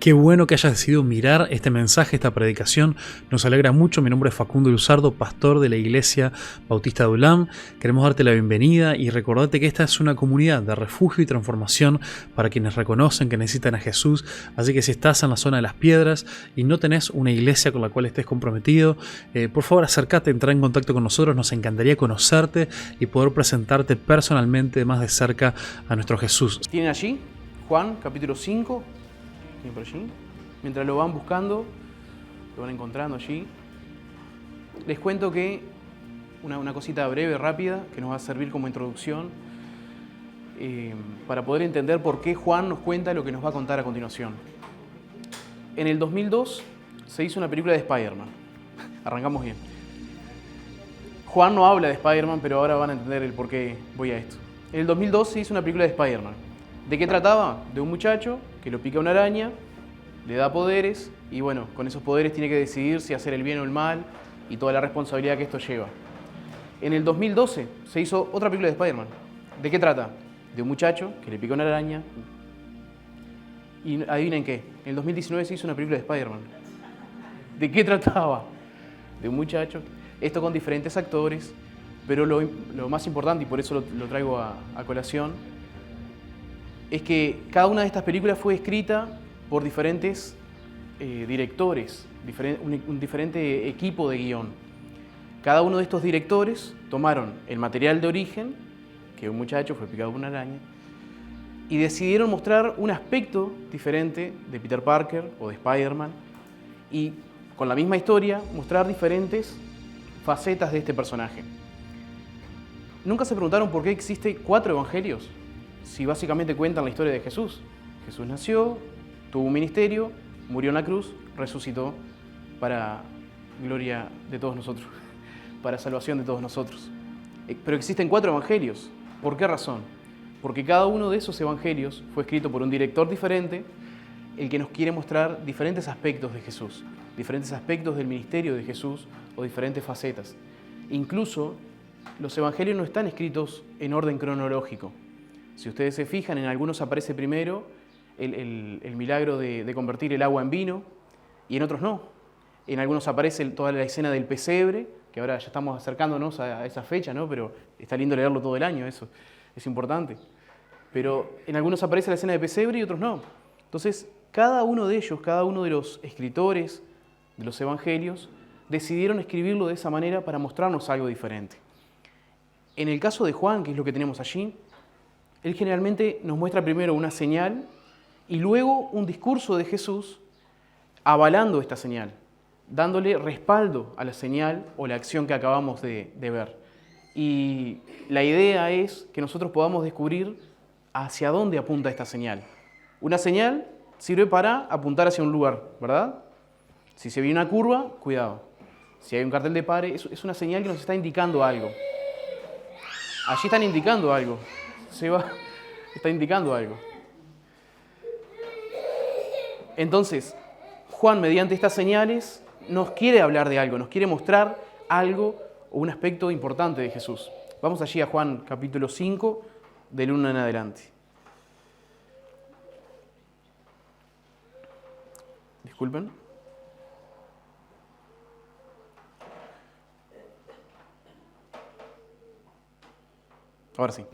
Qué bueno que hayas decidido mirar este mensaje, esta predicación. Nos alegra mucho. Mi nombre es Facundo Luzardo, pastor de la Iglesia Bautista de Ulam. Queremos darte la bienvenida y recordarte que esta es una comunidad de refugio y transformación para quienes reconocen que necesitan a Jesús. Así que si estás en la zona de las piedras y no tenés una iglesia con la cual estés comprometido, por favor acércate, entra en contacto con nosotros. Nos encantaría conocerte y poder presentarte personalmente más de cerca a nuestro Jesús. Tienen allí Juan capítulo 5. Por allí. Mientras lo van buscando, lo van encontrando allí. Les cuento que una cosita breve, rápida, que nos va a servir como introducción para poder entender por qué Juan nos cuenta lo que nos va a contar a continuación. En el 2002 se hizo una película de Spider-Man. Arrancamos bien. Juan no habla de Spider-Man, pero ahora van a entender el por qué voy a esto. En el 2002 se hizo una película de Spider-Man. ¿De qué trataba? De un muchacho que lo pica una araña, le da poderes y bueno, con esos poderes tiene que decidir si hacer el bien o el mal y toda la responsabilidad que esto lleva. En el 2012 se hizo otra película de Spider-Man. ¿De qué trata? De un muchacho que le pica una araña y adivinen qué, en el 2019 se hizo una película de Spider-Man. ¿De qué trataba? De un muchacho, esto con diferentes actores, pero lo más importante, y por eso lo traigo a colación, es que cada una de estas películas fue escrita por diferentes directores, un diferente equipo de guión. Cada uno de estos directores tomaron el material de origen, que un muchacho fue picado por una araña, y decidieron mostrar un aspecto diferente de Peter Parker o de Spider-Man, y con la misma historia mostrar diferentes facetas de este personaje. ¿Nunca se preguntaron por qué existen 4 evangelios? Si básicamente cuentan la historia de Jesús. Jesús nació, tuvo un ministerio, murió en la cruz, resucitó para gloria de todos nosotros, para salvación de todos nosotros. Pero existen 4 evangelios. ¿Por qué razón? Porque cada uno de esos evangelios fue escrito por un director diferente, el que nos quiere mostrar diferentes aspectos de Jesús, diferentes aspectos del ministerio de Jesús o diferentes facetas. Incluso los evangelios no están escritos en orden cronológico. Si ustedes se fijan, en algunos aparece primero el milagro de convertir el agua en vino y en otros no. En algunos aparece toda la escena del pesebre, que ahora ya estamos acercándonos a esa fecha, ¿no? Pero está lindo leerlo todo el año, eso es importante. Pero en algunos aparece la escena de pesebre y otros no. Entonces, cada uno de ellos, cada uno de los escritores de los evangelios, decidieron escribirlo de esa manera para mostrarnos algo diferente. En el caso de Juan, que es lo que tenemos allí, él generalmente nos muestra primero una señal y luego un discurso de Jesús avalando esta señal, dándole respaldo a la señal o la acción que acabamos de ver. Y la idea es que nosotros podamos descubrir hacia dónde apunta esta señal. Una señal sirve para apuntar hacia un lugar, ¿verdad? Si se viene una curva, cuidado. Si hay un cartel de pare, es una señal que nos está indicando algo. Allí están indicando algo. Está indicando algo. Entonces, Juan, mediante estas señales, nos quiere hablar de algo, nos quiere mostrar algo o un aspecto importante de Jesús. Vamos allí a Juan capítulo 5, del 1 en adelante. Disculpen. Ahora sí.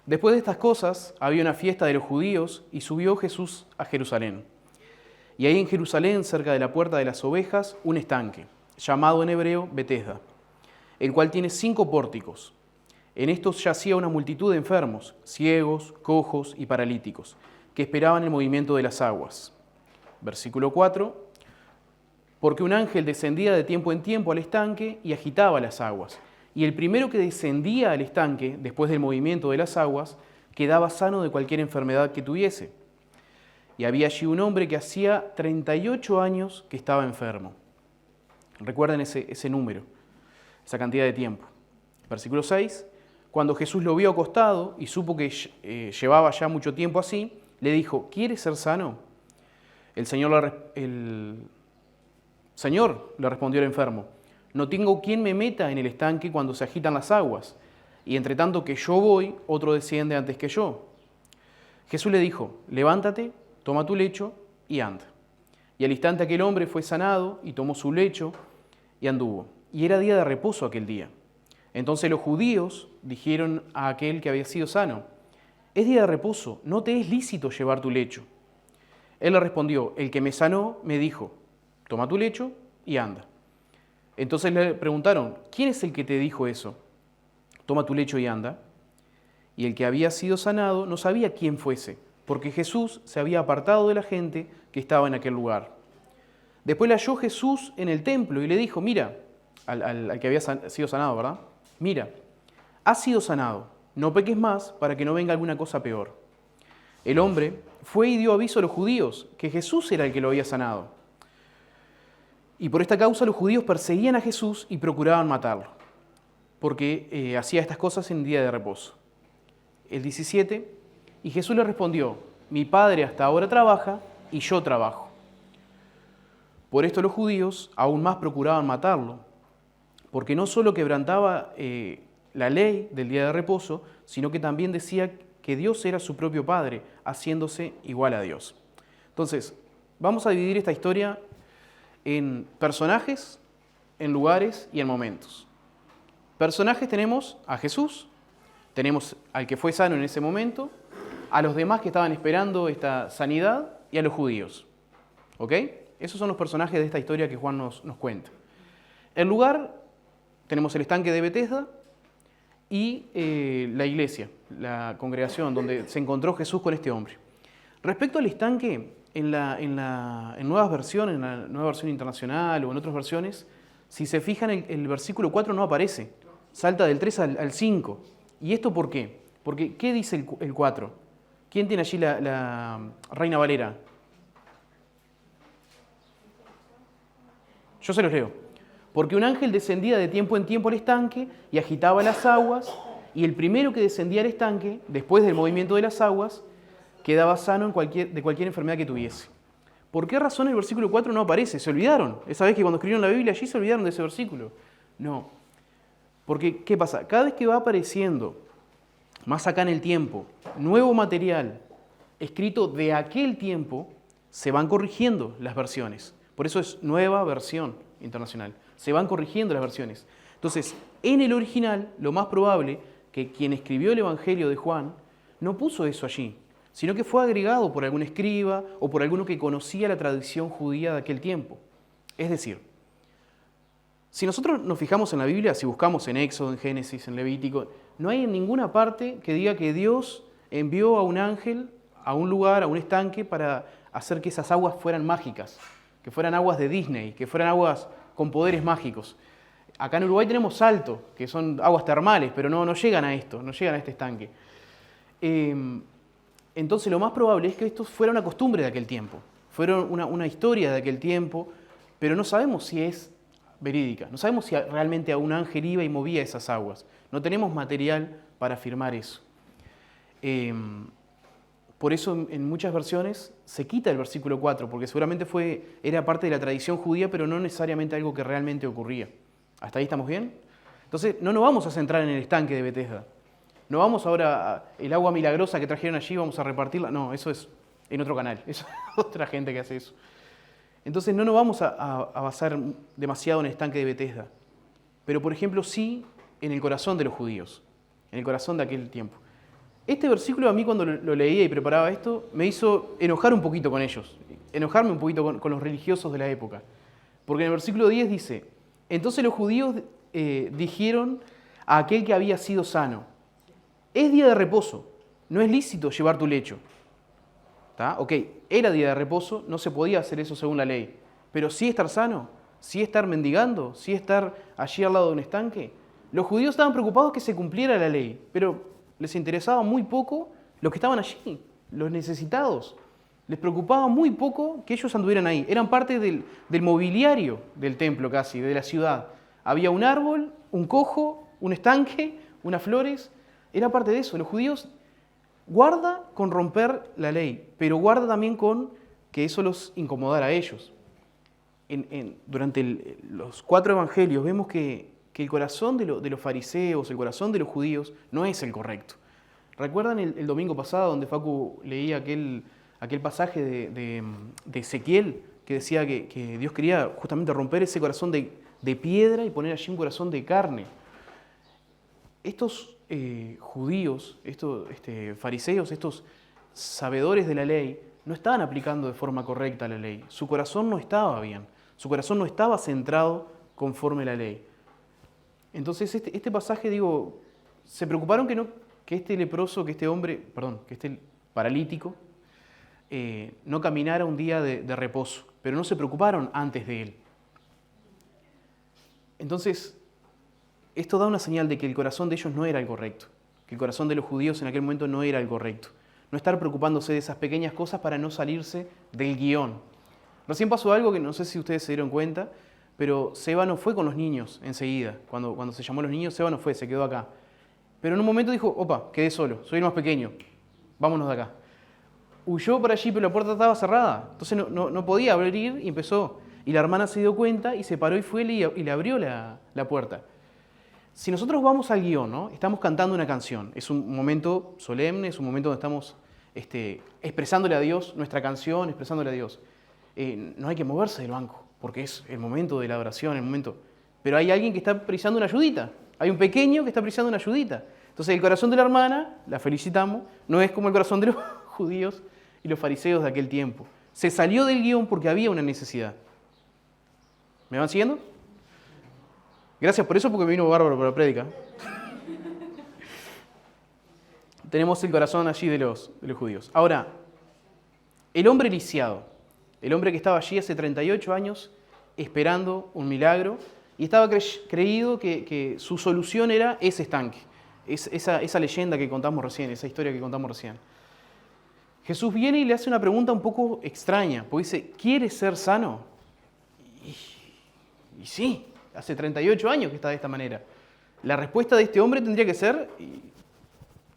Después de estas cosas, había una fiesta de los judíos y subió Jesús a Jerusalén. Y ahí en Jerusalén, cerca de la puerta de las ovejas, un estanque, llamado en hebreo Betesda, el cual tiene 5 pórticos. En estos yacía una multitud de enfermos, ciegos, cojos y paralíticos, que esperaban el movimiento de las aguas. Versículo 4. Porque un ángel descendía de tiempo en tiempo al estanque y agitaba las aguas. Y el primero que descendía al estanque, después del movimiento de las aguas, quedaba sano de cualquier enfermedad que tuviese. Y había allí un hombre que hacía 38 años que estaba enfermo. Recuerden ese número, esa cantidad de tiempo. Versículo 6. Cuando Jesús lo vio acostado y supo que llevaba ya mucho tiempo así, le dijo, ¿quieres ser sano? El Señor le respondió el enfermo, no tengo quien me meta en el estanque cuando se agitan las aguas, y entre tanto que yo voy, otro desciende antes que yo. Jesús le dijo, levántate, toma tu lecho y anda. Y al instante aquel hombre fue sanado y tomó su lecho y anduvo. Y era día de reposo aquel día. Entonces los judíos dijeron a aquel que había sido sano: es día de reposo, no te es lícito llevar tu lecho. Él le respondió: el que me sanó me dijo: toma tu lecho y anda. Entonces le preguntaron: ¿quién es el que te dijo eso? Toma tu lecho y anda. Y el que había sido sanado no sabía quién fuese, porque Jesús se había apartado de la gente que estaba en aquel lugar. Después le halló Jesús en el templo y le dijo: mira, al que había sido sanado, ¿verdad? Mira, has sido sanado, no peques más para que no venga alguna cosa peor. El hombre fue y dio aviso a los judíos que Jesús era el que lo había sanado. Y por esta causa los judíos perseguían a Jesús y procuraban matarlo, porque hacía estas cosas en día de reposo. El 17, y Jesús le respondió: mi Padre hasta ahora trabaja y yo trabajo. Por esto los judíos aún más procuraban matarlo, porque no solo quebrantaba la ley del día de reposo, sino que también decía que Dios era su propio Padre, haciéndose igual a Dios. Entonces, vamos a dividir esta historia en personajes, en lugares y en momentos. Personajes tenemos a Jesús, tenemos al que fue sano en ese momento, a los demás que estaban esperando esta sanidad y a los judíos. ¿Ok? Esos son los personajes de esta historia que Juan nos cuenta. El lugar, tenemos el estanque de Betesda y la iglesia, la congregación donde se encontró Jesús con este hombre. Respecto al estanque, en nuevas versiones, en la nueva versión internacional o en otras versiones, si se fijan, el versículo 4 no aparece, salta del 3 al 5. ¿Y esto por qué? Porque, ¿qué dice el 4? ¿Quién tiene allí la Reina Valera? Yo se los leo. Porque un ángel descendía de tiempo en tiempo al estanque y agitaba las aguas, y el primero que descendía al estanque, después del movimiento de las aguas, quedaba sano de cualquier enfermedad que tuviese. ¿Por qué razón el versículo 4 no aparece? ¿Se olvidaron? Esa vez que cuando escribieron la Biblia allí se olvidaron de ese versículo. No. Porque, ¿qué pasa? Cada vez que va apareciendo, más acá en el tiempo, nuevo material escrito de aquel tiempo, se van corrigiendo las versiones. Por eso es nueva versión internacional. Se van corrigiendo las versiones. Entonces, en el original, lo más probable que quien escribió el Evangelio de Juan no puso eso allí, sino que fue agregado por algún escriba o por alguno que conocía la tradición judía de aquel tiempo. Es decir, si nosotros nos fijamos en la Biblia, si buscamos en Éxodo, en Génesis, en Levítico, no hay en ninguna parte que diga que Dios envió a un ángel a un lugar, a un estanque, para hacer que esas aguas fueran mágicas, que fueran aguas de Disney, que fueran aguas con poderes mágicos. Acá en Uruguay tenemos Salto, que son aguas termales, pero no llegan a esto, no llegan a este estanque. Entonces lo más probable es que esto fuera una costumbre de aquel tiempo, fuera una historia de aquel tiempo, pero no sabemos si es verídica, no sabemos si realmente a un ángel iba y movía esas aguas. No tenemos material para afirmar eso. Por eso en muchas versiones se quita el versículo 4, porque seguramente era parte de la tradición judía, pero no necesariamente algo que realmente ocurría. ¿Hasta ahí estamos bien? Entonces no nos vamos a centrar en el estanque de Betesda. No vamos ahora el agua milagrosa que trajeron allí, vamos a repartirla. No, eso es en otro canal. Eso es otra gente que hace eso. Entonces no nos vamos a basar demasiado en el estanque de Betesda. Pero por ejemplo sí en el corazón de los judíos, en el corazón de aquel tiempo. Este versículo a mí cuando lo leía y preparaba esto me hizo enojar un poquito con ellos, enojarme un poquito con los religiosos de la época. Porque en el versículo 10 dice: entonces los judíos dijeron a aquel que había sido sano: es día de reposo, no es lícito llevar tu lecho. ¿Está? Ok, era día de reposo, no se podía hacer eso según la ley, pero sí estar sano, sí estar mendigando, sí estar allí al lado de un estanque. Los judíos estaban preocupados que se cumpliera la ley, pero les interesaba muy poco los que estaban allí, los necesitados. Les preocupaba muy poco que ellos anduvieran ahí. Eran parte del mobiliario del templo casi, de la ciudad. Había un árbol, un cojo, un estanque, unas flores. Era parte de eso. Los judíos guarda con romper la ley, pero guarda también con que eso los incomodara a ellos. Durante los 4 evangelios vemos que el corazón de los fariseos, el corazón de los judíos, no es el correcto. ¿Recuerdan el domingo pasado donde Facu leía aquel pasaje de Ezequiel que decía que Dios quería justamente romper ese corazón de piedra y poner allí un corazón de carne. Estos judíos, estos fariseos, estos sabedores de la ley, no estaban aplicando de forma correcta la ley. Su corazón no estaba bien, su corazón no estaba centrado conforme la ley. Entonces este pasaje, digo, se preocuparon que este leproso, que este paralítico, no caminara un día de reposo, pero no se preocuparon antes de él. Entonces, esto da una señal de que el corazón de ellos no era el correcto, que el corazón de los judíos en aquel momento no era el correcto. No estar preocupándose de esas pequeñas cosas para no salirse del guión. Recién pasó algo que no sé si ustedes se dieron cuenta, pero Seba no fue con los niños enseguida. Cuando se llamó a los niños, Seba no fue, se quedó acá. Pero en un momento dijo, opa, quedé solo, soy el más pequeño, vámonos de acá. Huyó por allí, pero la puerta estaba cerrada, entonces no podía abrir y empezó. Y la hermana se dio cuenta y se paró y fue y le abrió la puerta. Si nosotros vamos al guión, ¿no? Estamos cantando una canción, es un momento solemne, es un momento donde estamos expresándole a Dios nuestra canción, expresándole a Dios. No hay que moverse del banco, porque es el momento de la adoración, el momento. Pero hay alguien que está precisando una ayudita, hay un pequeño que está precisando una ayudita. Entonces el corazón de la hermana, la felicitamos, no es como el corazón de los judíos y los fariseos de aquel tiempo. Se salió del guión porque había una necesidad. ¿Me van siguiendo? Gracias por eso, porque me vino bárbaro para la prédica. Tenemos el corazón allí de los judíos. Ahora, el hombre lisiado, el hombre que estaba allí hace 38 años esperando un milagro y estaba creído que su solución era ese estanque, esa leyenda que contamos recién, esa historia que contamos recién. Jesús viene y le hace una pregunta un poco extraña, porque dice, ¿quieres ser sano? Y sí, hace 38 años que está de esta manera. La respuesta de este hombre tendría que ser,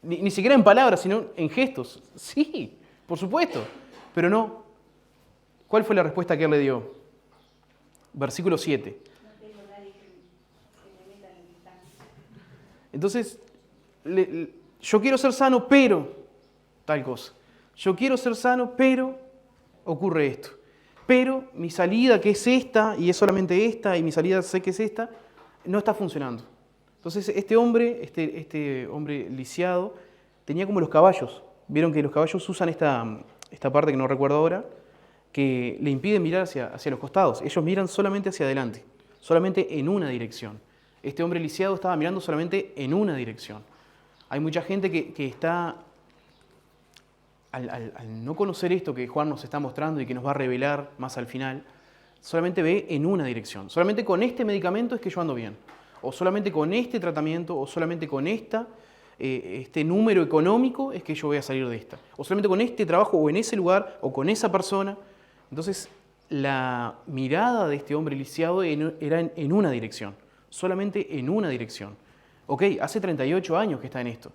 ni siquiera en palabras, sino en gestos. Sí, por supuesto, pero no. ¿Cuál fue la respuesta que él le dio? Versículo 7. Entonces, yo quiero ser sano, pero tal cosa. Yo quiero ser sano, pero ocurre esto. Pero mi salida, que es esta, y es solamente esta, y mi salida sé que es esta, no está funcionando. Entonces este hombre lisiado, tenía como los caballos. Vieron que los caballos usan esta parte que no recuerdo ahora, que le impide mirar hacia los costados. Ellos miran solamente hacia adelante, solamente en una dirección. Este hombre lisiado estaba mirando solamente en una dirección. Hay mucha gente que está, al no conocer esto que Juan nos está mostrando y que nos va a revelar más al final, solamente ve en una dirección. Solamente con este medicamento es que yo ando bien. O solamente con este tratamiento, o solamente con este número económico es que yo voy a salir de esta. O solamente con este trabajo, o en ese lugar, o con esa persona. Entonces, la mirada de este hombre lisiado era en una dirección. Solamente en una dirección. Ok, hace 38 años que está en esto.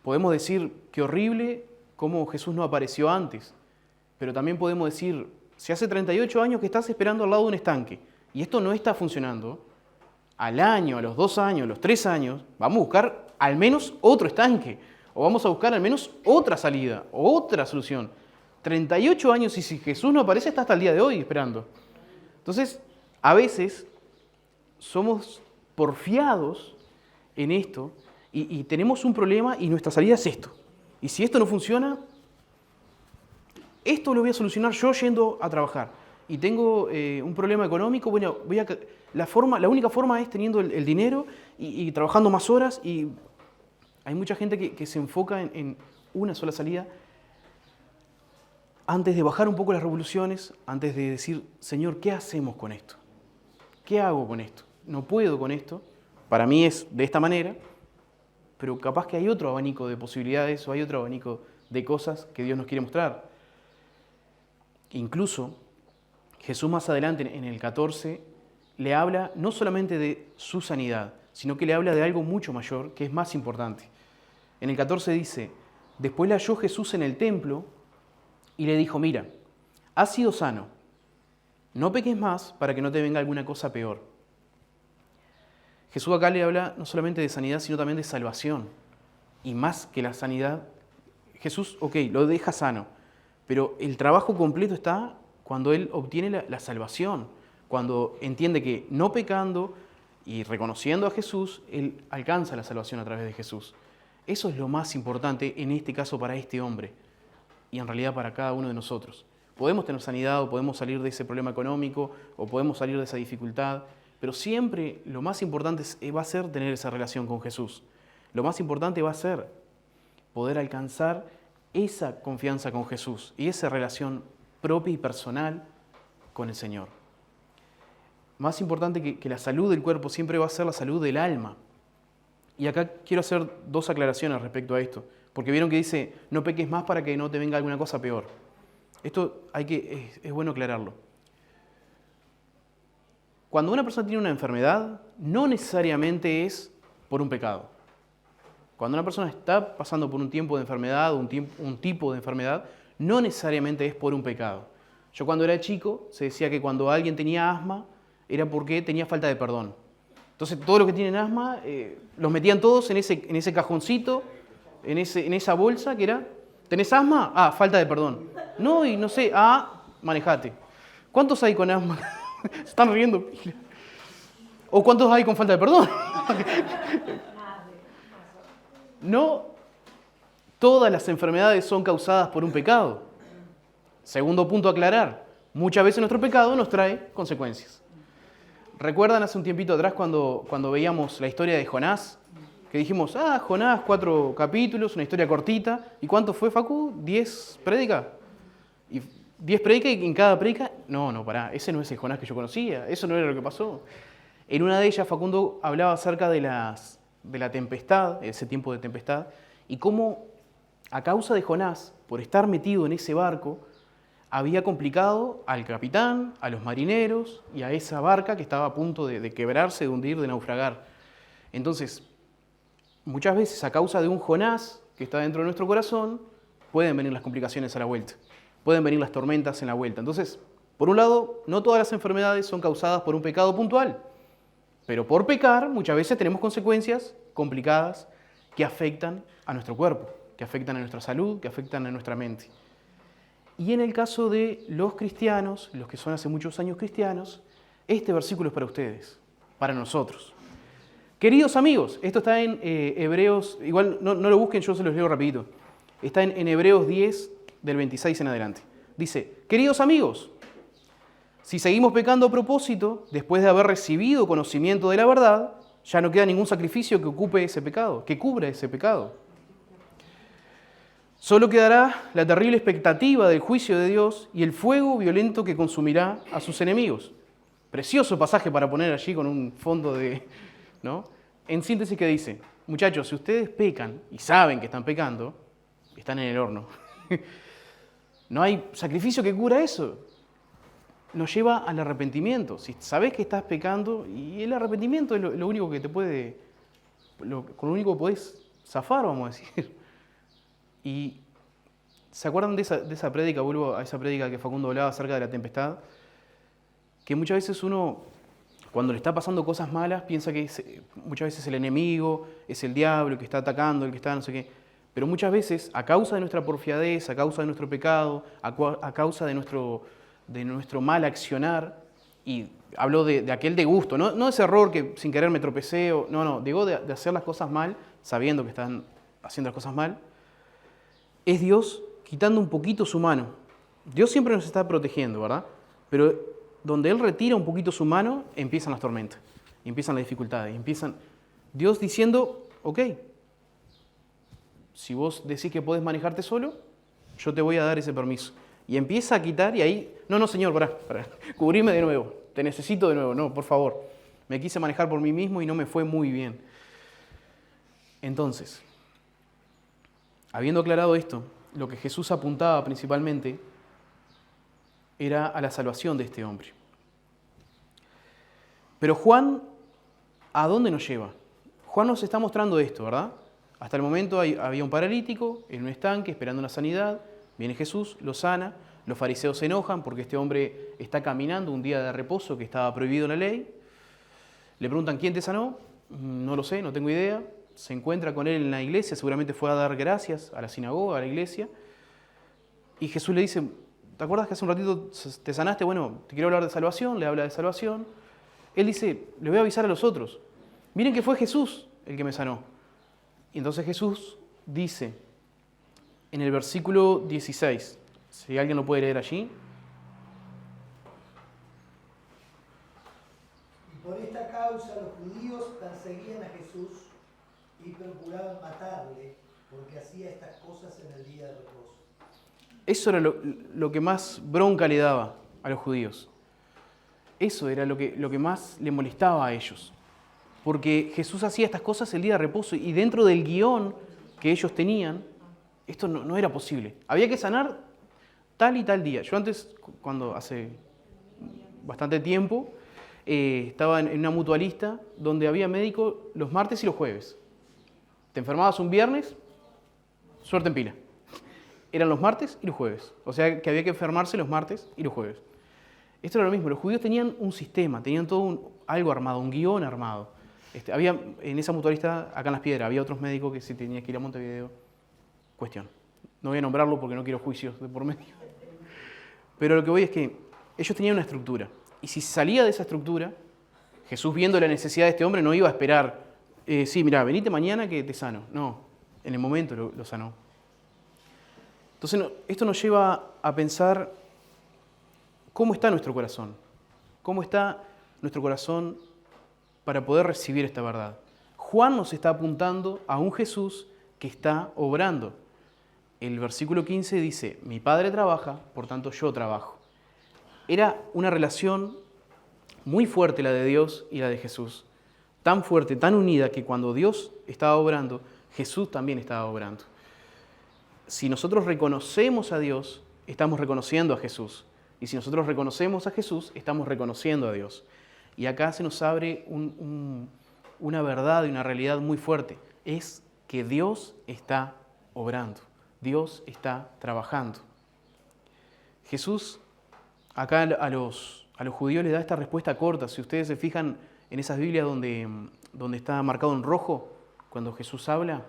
Podemos decir qué horrible cómo Jesús no apareció antes. Pero también podemos decir, si hace 38 años que estás esperando al lado de un estanque y esto no está funcionando, al año, a los 2 años, a los 3 años, vamos a buscar al menos otro estanque. O vamos a buscar al menos otra salida, otra solución. 38 años y si Jesús no aparece, está hasta el día de hoy esperando. Entonces, a veces somos porfiados en esto y tenemos un problema y nuestra salida es esto. Y si esto no funciona, esto lo voy a solucionar yo yendo a trabajar. Y tengo un problema económico, bueno, la única forma es teniendo el dinero y trabajando más horas. Y hay mucha gente que se enfoca en una sola salida antes de bajar un poco las revoluciones, antes de decir, Señor, ¿qué hacemos con esto? ¿Qué hago con esto? No puedo con esto, para mí es de esta manera, pero capaz que hay otro abanico de posibilidades o hay otro abanico de cosas que Dios nos quiere mostrar. Incluso Jesús más adelante en el 14 le habla no solamente de su sanidad, sino que le habla de algo mucho mayor que es más importante. En el 14 dice, después le halló Jesús en el templo y le dijo, mira, has sido sano, no peques más para que no te venga alguna cosa peor. Jesús acá le habla no solamente de sanidad, sino también de salvación. Y más que la sanidad, Jesús, ok, lo deja sano, Pero el trabajo completo está cuando él obtiene la salvación, cuando entiende que no pecando y reconociendo a Jesús, él alcanza la salvación a través de Jesús. Eso es lo más importante en este caso para este hombre y en realidad para cada uno de nosotros. Podemos tener sanidad o podemos salir de ese problema económico o podemos salir de esa dificultad, pero siempre lo más importante va a ser tener esa relación con Jesús. Lo más importante va a ser poder alcanzar esa confianza con Jesús y esa relación propia y personal con el Señor. Más importante que la salud del cuerpo siempre va a ser la salud del alma. Y acá quiero hacer dos aclaraciones respecto a esto, porque vieron que dice, no peques más para que no te venga alguna cosa peor. Esto es bueno aclararlo. Cuando una persona tiene una enfermedad, no necesariamente es por un pecado. Cuando una persona está pasando por un tiempo de enfermedad o un tipo de enfermedad, no necesariamente es por un pecado. Yo cuando era chico se decía que cuando alguien tenía asma era porque tenía falta de perdón. Entonces todos los que tienen asma los metían todos en ese cajoncito, en esa bolsa que era, ¿tenés asma? Ah, falta de perdón. No, y no sé, manejate. ¿Cuántos hay con asma? Se están riendo. ¿O cuántos hay con falta de perdón? No todas las enfermedades son causadas por un pecado. Segundo punto a aclarar, muchas veces nuestro pecado nos trae consecuencias. ¿Recuerdan hace un tiempito atrás cuando veíamos la historia de Jonás? Que dijimos, Jonás, 4 capítulos, una historia cortita. ¿Y cuánto fue, Facu? ¿10 prédicas? ¿Y 10 prédicas y en cada prédica? No, pará, ese no es el Jonás que yo conocía, eso no era lo que pasó. En una de ellas, Facundo hablaba acerca de la tempestad, ese tiempo de tempestad, y cómo a causa de Jonás, por estar metido en ese barco, había complicado al capitán, a los marineros y a esa barca que estaba a punto de quebrarse, de hundir, de naufragar. Entonces, muchas veces a causa de un Jonás que está dentro de nuestro corazón, pueden venir las complicaciones a la vuelta, pueden venir las tormentas en la vuelta. Entonces, por un lado, no todas las enfermedades son causadas por un pecado puntual, pero por pecar muchas veces tenemos consecuencias complicadas que afectan a nuestro cuerpo, que afectan a nuestra salud, que afectan a nuestra mente. Y en el caso de los cristianos, los que son hace muchos años cristianos, este versículo es para ustedes, para nosotros. Queridos amigos, esto está en Hebreos, igual no lo busquen, yo se los leo rapidito. Está en Hebreos 10, del 26 en adelante. Dice, queridos amigos, si seguimos pecando a propósito, después de haber recibido conocimiento de la verdad, ya no queda ningún sacrificio que ocupe ese pecado, que cubra ese pecado. Solo quedará la terrible expectativa del juicio de Dios y el fuego violento que consumirá a sus enemigos. Precioso pasaje para poner allí con un fondo de... ¿no? En síntesis, ¿qué dice? Muchachos, si ustedes pecan y saben que están pecando, están en el horno. No hay sacrificio que cura eso. Nos lleva al arrepentimiento. Si sabes que estás pecando, y el arrepentimiento es lo único que te puede... con lo único que podés zafar, vamos a decir. Y ¿se acuerdan de esa prédica? Vuelvo a esa prédica que Facundo hablaba acerca de la tempestad. Que muchas veces uno, cuando le está pasando cosas malas, piensa que muchas veces el enemigo, es el diablo, el que está atacando, el que está no sé qué. Pero muchas veces, a causa de nuestra porfiadez, a causa de nuestro pecado, a causa de nuestro mal accionar, y hablo de aquel de gusto, no ese error que sin querer me tropecé, digo de hacer las cosas mal, sabiendo que están haciendo las cosas mal, es Dios quitando un poquito su mano. Dios siempre nos está protegiendo, ¿verdad? Pero donde Él retira un poquito su mano, empiezan las tormentas, empiezan las dificultades, empiezan Dios diciendo, ok, si vos decís que podés manejarte solo, yo te voy a dar ese permiso. Y empieza a quitar y ahí, no, Señor, pará, cubrime de nuevo, te necesito de nuevo, no, por favor. Me quise manejar por mí mismo y no me fue muy bien. Entonces, habiendo aclarado esto, lo que Jesús apuntaba principalmente era a la salvación de este hombre. Pero Juan, ¿a dónde nos lleva? Juan nos está mostrando esto, ¿verdad? Hasta el momento había un paralítico en un estanque esperando una sanidad, viene Jesús, lo sana, los fariseos se enojan porque este hombre está caminando un día de reposo que estaba prohibido en la ley. Le preguntan, ¿quién te sanó? No lo sé, no tengo idea. Se encuentra con él en la iglesia, seguramente fue a dar gracias a la sinagoga, a la iglesia. Y Jesús le dice, ¿te acuerdas que hace un ratito te sanaste? Bueno, te quiero hablar de salvación, le habla de salvación. Él dice, le voy a avisar a los otros. Miren que fue Jesús el que me sanó. Y entonces Jesús dice en el versículo 16, si alguien lo puede leer allí. Y por esta causa los judíos perseguían a Jesús y procuraban matarle, porque hacía estas cosas en el día de reposo. Eso era lo que más bronca le daba a los judíos. Eso era lo que más le molestaba a ellos. Porque Jesús hacía estas cosas el día de reposo y dentro del guión que ellos tenían, esto no era posible. Había que sanar tal y tal día. Yo antes, cuando hace bastante tiempo, estaba en una mutualista donde había médico los martes y los jueves. Te enfermabas un viernes, suerte en pila. Eran los martes y los jueves. O sea que había que enfermarse los martes y los jueves. Esto era lo mismo. Los judíos tenían un sistema, tenían todo algo armado, un guión armado. Había en esa mutualista, acá en Las Piedras, había otros médicos que sí tenían que ir a Montevideo. Cuestión. No voy a nombrarlo porque no quiero juicios de por medio. Pero lo que voy es que ellos tenían una estructura. Y si salía de esa estructura, Jesús, viendo la necesidad de este hombre, no iba a esperar, sí, mira, venite mañana que te sano. No, en el momento lo sanó. Entonces, esto nos lleva a pensar cómo está nuestro corazón. Cómo está nuestro corazón para poder recibir esta verdad. Juan nos está apuntando a un Jesús que está obrando. El versículo 15 dice, mi Padre trabaja, por tanto yo trabajo. Era una relación muy fuerte la de Dios y la de Jesús. Tan fuerte, tan unida, que cuando Dios estaba obrando, Jesús también estaba obrando. Si nosotros reconocemos a Dios, estamos reconociendo a Jesús. Y si nosotros reconocemos a Jesús, estamos reconociendo a Dios. Y acá se nos abre una verdad y una realidad muy fuerte. Es que Dios está obrando. Dios está trabajando. Jesús acá a los judíos les da esta respuesta corta. Si ustedes se fijan en esas Biblias donde está marcado en rojo, cuando Jesús habla,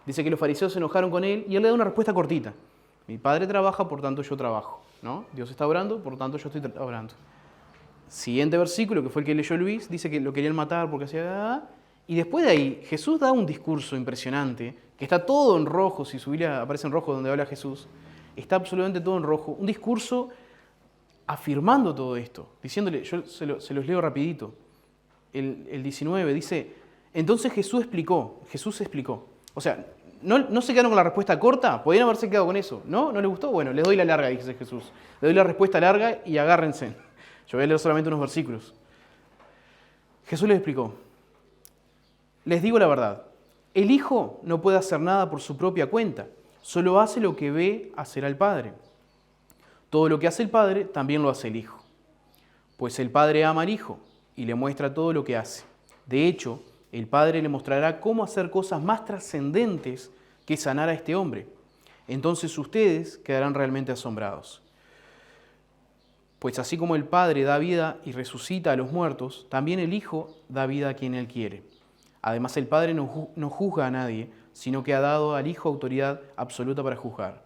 dice que los fariseos se enojaron con él y él le da una respuesta cortita. Mi Padre trabaja, por tanto yo trabajo. ¿No? Dios está obrando, por tanto yo estoy obrando. Siguiente versículo, que fue el que leyó Luis, dice que lo querían matar porque hacía... Y después de ahí, Jesús da un discurso impresionante, que está todo en rojo, si su Biblia aparece en rojo donde habla Jesús, está absolutamente todo en rojo. Un discurso afirmando todo esto, diciéndole, yo se los leo rapidito. El 19 dice, entonces Jesús explicó. O sea, no se quedaron con la respuesta corta, podrían haberse quedado con eso. ¿No? ¿No les gustó? Bueno, les doy la larga, dice Jesús. Les doy la respuesta larga y agárrense. Yo voy a leer solamente unos versículos. Jesús les explicó, les digo la verdad, el Hijo no puede hacer nada por su propia cuenta, solo hace lo que ve hacer al Padre. Todo lo que hace el Padre también lo hace el Hijo. Pues el Padre ama al Hijo y le muestra todo lo que hace. De hecho, el Padre le mostrará cómo hacer cosas más trascendentes que sanar a este hombre. Entonces ustedes quedarán realmente asombrados. Pues así como el Padre da vida y resucita a los muertos, también el Hijo da vida a quien Él quiere. Además, el Padre no juzga a nadie, sino que ha dado al Hijo autoridad absoluta para juzgar,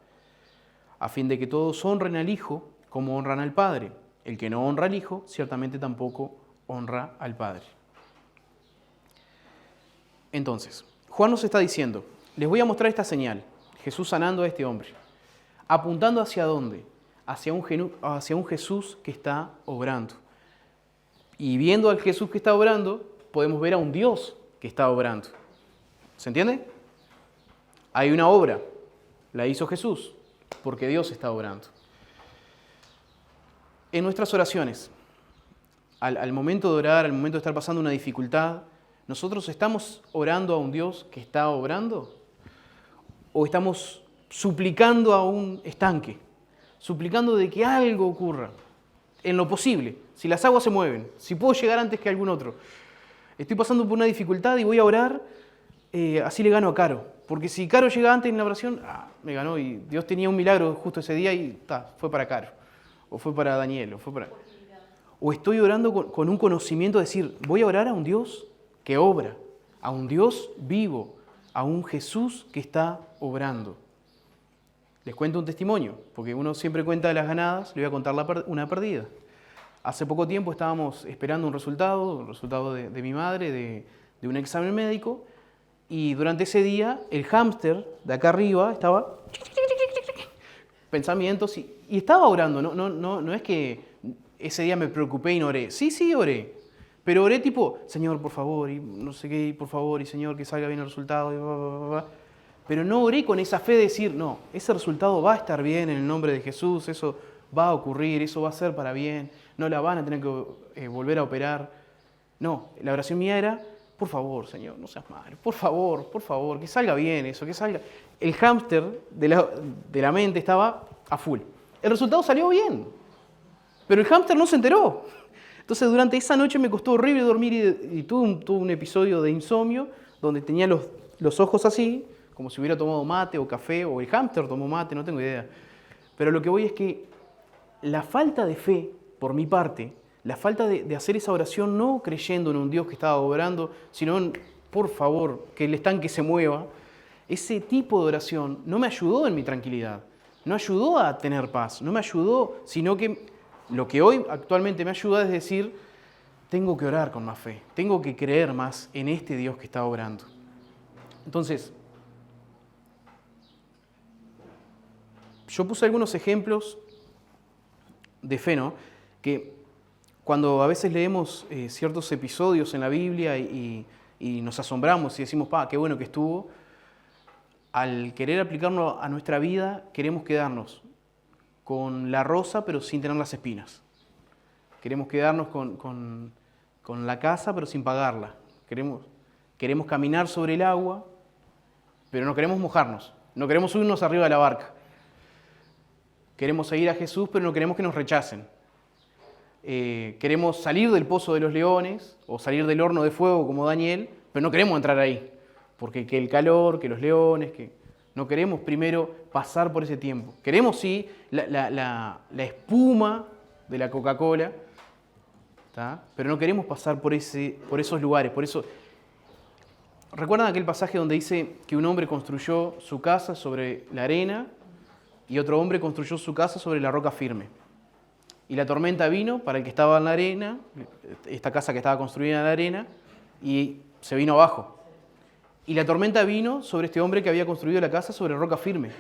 a fin de que todos honren al Hijo como honran al Padre. El que no honra al Hijo, ciertamente tampoco honra al Padre. Entonces, Juan nos está diciendo, les voy a mostrar esta señal, Jesús sanando a este hombre, apuntando hacia dónde, hacia un Jesús que está obrando. Y viendo al Jesús que está obrando, podemos ver a un Dios que está obrando. ¿Se entiende? Hay una obra, la hizo Jesús, porque Dios está obrando. En nuestras oraciones, al momento de orar, al momento de estar pasando una dificultad, ¿nosotros estamos orando a un Dios que está obrando? ¿O estamos suplicando a un estanque? Suplicando de que algo ocurra, en lo posible. Si las aguas se mueven, si puedo llegar antes que algún otro. Estoy pasando por una dificultad y voy a orar, así le gano a Caro. Porque si Caro llega antes en la oración, me ganó y Dios tenía un milagro justo ese día y fue para Caro. O fue para Daniel, o estoy orando con un conocimiento de decir, voy a orar a un Dios que obra, a un Dios vivo, a un Jesús que está obrando. Les cuento un testimonio, porque uno siempre cuenta las ganadas, le voy a contar una perdida. Hace poco tiempo estábamos esperando un resultado de mi madre, de un examen médico, y durante ese día el hámster de acá arriba estaba pensamientos y estaba orando. No es que ese día me preocupé y no oré. Sí, oré. Pero oré tipo, Señor, por favor, y no sé qué, por favor, y Señor, que salga bien el resultado, y bla, bla, bla, bla. Pero no oré con esa fe de decir, no, ese resultado va a estar bien en el nombre de Jesús, eso va a ocurrir, eso va a ser para bien, no la van a tener que volver a operar. No, la oración mía era, por favor, Señor, no seas malo, por favor, que salga bien eso, que salga. El hámster de la mente estaba a full. El resultado salió bien, pero el hámster no se enteró. Entonces durante esa noche me costó horrible dormir y tuve un episodio de insomnio donde tenía los ojos así, como si hubiera tomado mate o café, o el hámster tomó mate, no tengo idea. Pero lo que voy es que la falta de fe, por mi parte, la falta de hacer esa oración no creyendo en un Dios que estaba obrando, sino en, por favor, que el estanque se mueva, ese tipo de oración no me ayudó en mi tranquilidad, no ayudó a tener paz, no me ayudó, sino que lo que hoy actualmente me ayuda es decir, tengo que orar con más fe, tengo que creer más en este Dios que está obrando. Entonces, yo puse algunos ejemplos de fe, ¿no? Que cuando a veces leemos ciertos episodios en la Biblia y nos asombramos y decimos, qué bueno que estuvo, al querer aplicarlo a nuestra vida, queremos quedarnos con la rosa pero sin tener las espinas. Queremos quedarnos con la casa pero sin pagarla. Queremos caminar sobre el agua, pero no queremos mojarnos. No queremos subirnos arriba de la barca. Queremos seguir a Jesús, pero no queremos que nos rechacen. Queremos salir del pozo de los leones o salir del horno de fuego como Daniel, pero no queremos entrar ahí. Porque que el calor, que los leones, que no queremos primero pasar por ese tiempo. Queremos sí la espuma de la Coca-Cola, ¿tá? Pero no queremos pasar por esos lugares. Por eso, ¿recuerdan aquel pasaje donde dice que un hombre construyó su casa sobre la arena y otro hombre construyó su casa sobre la roca firme? Y la tormenta vino para el que estaba en la arena, esta casa que estaba construida en la arena, y se vino abajo. Y la tormenta vino sobre este hombre que había construido la casa sobre roca firme,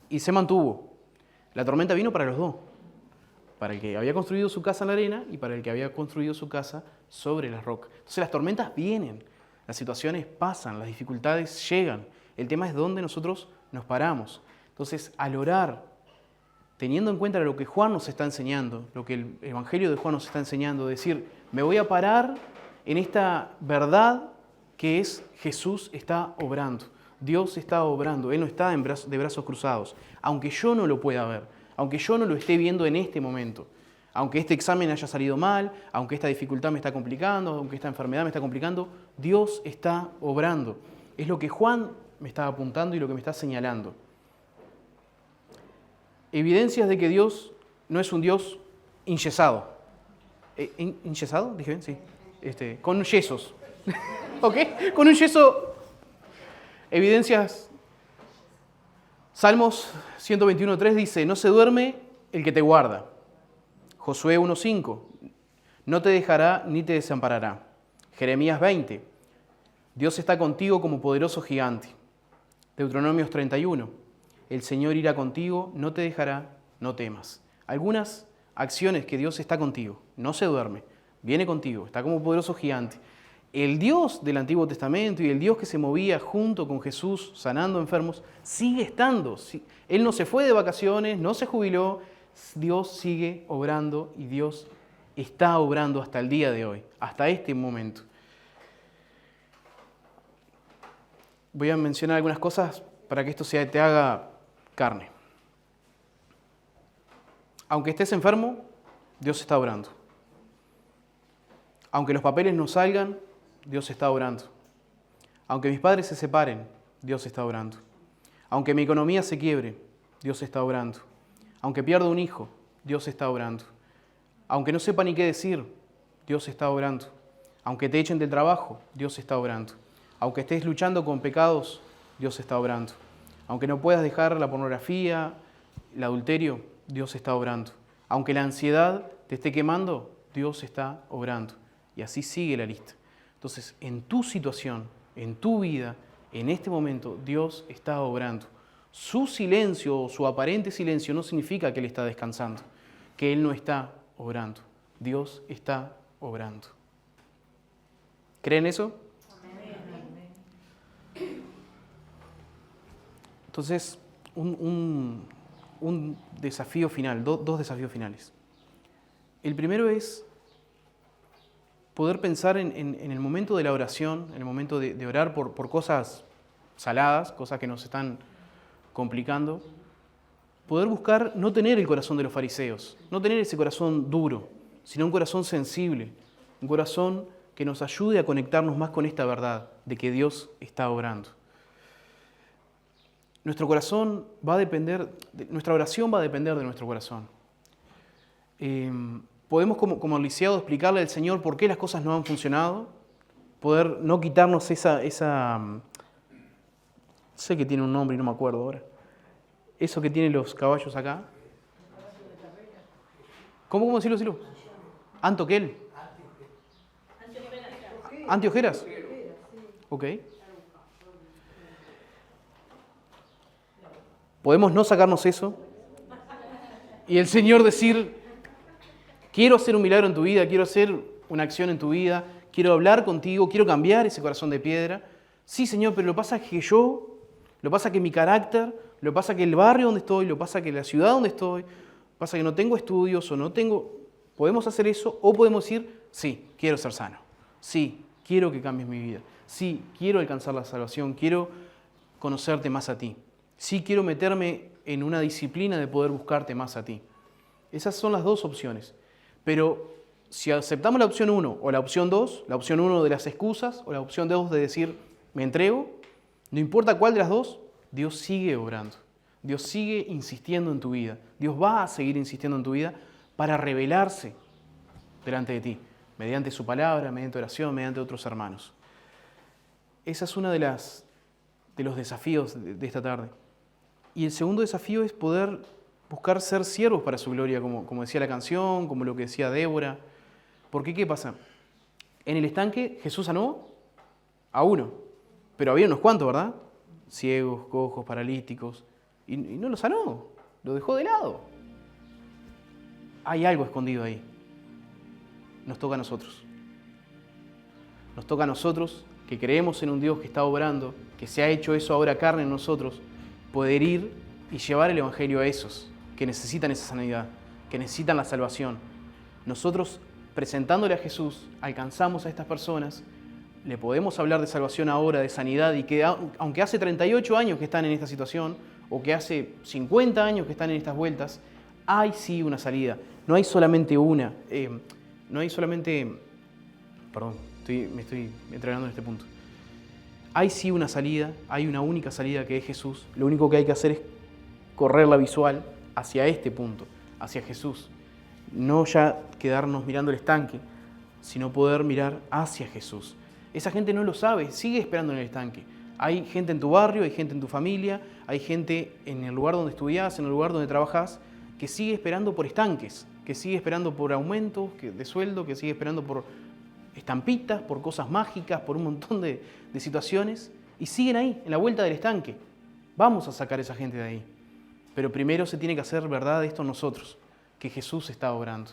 y se mantuvo. La tormenta vino para los dos, para el que había construido su casa en la arena y para el que había construido su casa sobre la roca. Entonces las tormentas vienen, las situaciones pasan, las dificultades llegan. El tema es dónde nosotros nos paramos. Entonces, al orar, teniendo en cuenta lo que Juan nos está enseñando, lo que el Evangelio de Juan nos está enseñando, decir, me voy a parar en esta verdad que es Jesús está obrando, Dios está obrando, Él no está de brazos cruzados, aunque yo no lo pueda ver, aunque yo no lo esté viendo en este momento, aunque este examen haya salido mal, aunque esta dificultad me está complicando, aunque esta enfermedad me está complicando, Dios está obrando. Es lo que Juan me está apuntando y lo que me está señalando. Evidencias de que Dios no es un Dios enyesado. ¿Enyesado? ¿Dije bien? Sí. Con yesos. ¿Ok? Con un yeso. Evidencias. Salmos 121.3 dice, no se duerme el que te guarda. Josué 1.5, no te dejará ni te desamparará. Jeremías 20, Dios está contigo como poderoso gigante. Deuteronomios 31, el Señor irá contigo, no te dejará, no temas. Algunas acciones que Dios está contigo, no se duerme, viene contigo, está como poderoso gigante. El Dios del Antiguo Testamento y el Dios que se movía junto con Jesús sanando enfermos, sigue estando. Él no se fue de vacaciones, no se jubiló, Dios sigue obrando y Dios está obrando hasta el día de hoy, hasta este momento. Voy a mencionar algunas cosas para que esto te haga carne. Aunque estés enfermo, Dios está obrando. Aunque los papeles no salgan, Dios está obrando. Aunque mis padres se separen, Dios está obrando. Aunque mi economía se quiebre, Dios está obrando. Aunque pierda un hijo, Dios está obrando. Aunque no sepa ni qué decir, Dios está obrando. Aunque te echen del trabajo, Dios está obrando. Aunque estés luchando con pecados, Dios está obrando. Aunque no puedas dejar la pornografía, el adulterio, Dios está obrando. Aunque la ansiedad te esté quemando, Dios está obrando. Y así sigue la lista. Entonces, en tu situación, en tu vida, en este momento, Dios está obrando. Su silencio o su aparente silencio no significa que Él está descansando, que Él no está obrando. Dios está obrando. ¿Creen eso? Entonces, un desafío final, dos desafíos finales. El primero es poder pensar en el momento de la oración, en el momento de orar por cosas saladas, cosas que nos están complicando, poder buscar no tener el corazón de los fariseos, no tener ese corazón duro, sino un corazón sensible, un corazón que nos ayude a conectarnos más con esta verdad de que Dios está obrando. Nuestro corazón va a depender, nuestra oración va a depender de nuestro corazón. Podemos como lisiado explicarle al Señor por qué las cosas no han funcionado, poder no quitarnos esa sé que tiene un nombre y no me acuerdo ahora, eso que tienen los caballos acá. ¿Cómo decirlo? Antoquel. ¿Antiojeras? Ok. Podemos no sacarnos eso y el Señor decir, quiero hacer un milagro en tu vida, quiero hacer una acción en tu vida, quiero hablar contigo, quiero cambiar ese corazón de piedra. Sí, Señor, pero lo pasa que lo pasa que mi carácter, lo pasa que el barrio donde estoy, lo pasa que la ciudad donde estoy, pasa que no tengo estudios o no tengo... Podemos hacer eso o podemos decir, sí, quiero ser sano. Sí, quiero que cambies mi vida. Sí, quiero alcanzar la salvación, quiero conocerte más a ti. Sí, quiero meterme en una disciplina de poder buscarte más a ti. Esas son las dos opciones. Pero si aceptamos la opción 1 o la opción 2, la opción 1 de las excusas o la opción 2 de decir, me entrego, no importa cuál de las dos, Dios sigue obrando. Dios sigue insistiendo en tu vida. Dios va a seguir insistiendo en tu vida para revelarse delante de ti, mediante su palabra, mediante oración, mediante otros hermanos. Esa es una de los desafíos de esta tarde. Y el segundo desafío es poder buscar ser siervos para su gloria, como decía la canción, como lo que decía Débora. Porque, ¿qué pasa? En el estanque Jesús sanó a uno, pero había unos cuantos, ¿verdad? Ciegos, cojos, paralíticos, y no lo sanó, lo dejó de lado. Hay algo escondido ahí. Nos toca a nosotros. Nos toca a nosotros, que creemos en un Dios que está obrando, que se ha hecho eso ahora carne en nosotros, poder ir y llevar el Evangelio a esos que necesitan esa sanidad, que necesitan la salvación. Nosotros, presentándole a Jesús, alcanzamos a estas personas, le podemos hablar de salvación ahora, de sanidad, y que aunque hace 38 años que están en esta situación, o que hace 50 años que están en estas vueltas, hay sí una salida. No hay solamente una. Perdón, me estoy entregando en este punto. Hay sí una salida, hay una única salida que es Jesús. Lo único que hay que hacer es correr la visual hacia este punto, hacia Jesús. No ya quedarnos mirando el estanque, sino poder mirar hacia Jesús. Esa gente no lo sabe, sigue esperando en el estanque. Hay gente en tu barrio, hay gente en tu familia, hay gente en el lugar donde estudias, en el lugar donde trabajas, que sigue esperando por estanques, que sigue esperando por aumentos de sueldo, que sigue esperando por estampitas, por cosas mágicas, por un montón de situaciones, y siguen ahí, en la vuelta del estanque. Vamos a sacar a esa gente de ahí. Pero primero se tiene que hacer verdad esto en nosotros, que Jesús está obrando.